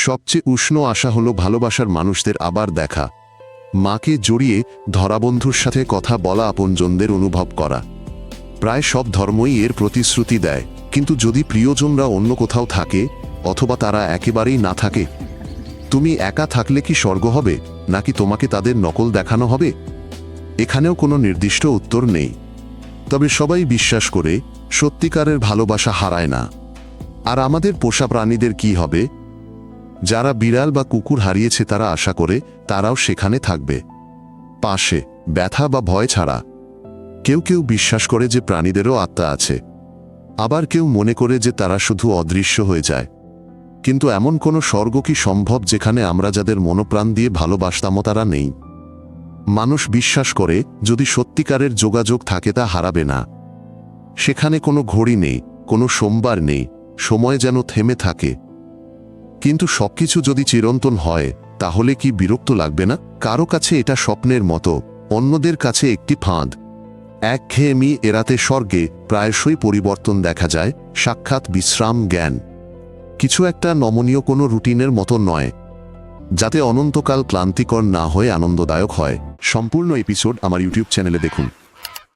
সবচেয়ে উষ্ণ আশা হলো ভালোবাসার মানুষদের আবার দেখা, মাকে জড়িয়ে ধরাবন্ধুর সাথে কথা বলা, আপনজনদের অনুভব করা। প্রায় সব ধর্মই এর প্রতিশ্রুতি দেয়, কিন্তু যদি প্রিয়জনরা অন্য কোথাও থাকে অথবা তারা একেবারেই না থাকে, তুমি একা থাকলে কি স্বর্গ হবে, নাকি তোমাকে তাদের নকল দেখানো হবে? এখানেও কোনো নির্দিষ্ট উত্তর নেই। তবে সবাই বিশ্বাস করে সত্যিকারের ভালোবাসা হারায় না। আর আমাদের পোষা প্রাণীদের কি হবে? যারা বিড়াল বা কুকুর হারিয়েছে তারা আশা করে তারাও সেখানে থাকবে, পাশে, ব্যথা বা ভয় ছাড়া। কেউ কেউ বিশ্বাস করে যে প্রাণীদেরও আত্মা আছে, আবার কেউ মনে করে যে তারা শুধু অদৃশ্য হয়ে যায়। কিন্তু এমন কোনো স্বর্গ কি সম্ভব যেখানে আমরা যাদের মনোপ্রাণ দিয়ে ভালোবাসতাম তারা নেই? মানুষ বিশ্বাস করে যদি সত্যিকারের যোগাযোগ থাকে তা হারাবে না। সেখানে কোনো ঘড়ি নেই, কোনো সোমবার নেই, সময় যেন থেমে থাকে। কিন্তু সবকিছু যদি চিরন্তন হয় তাহলে কি বিরক্ত লাগবে না? কারো কাছে এটা স্বপ্নের মতো, অন্যদের কাছে একটি ফাঁদ। একঘেয়েমি এড়াতে স্বর্গে প্রায়শই পরিবর্তন দেখা যায়, সাক্ষাৎ বিশ্রাম, জ্ঞান। কিছু একটা নমনীয়, কোনো রুটিনের মতো নয়, যাতে অনন্তকাল ক্লান্তিকর না হয়ে আনন্দদায়ক হয়। সম্পূর্ণ এপিসোড আমার ইউটিউব চ্যানেলে দেখুন।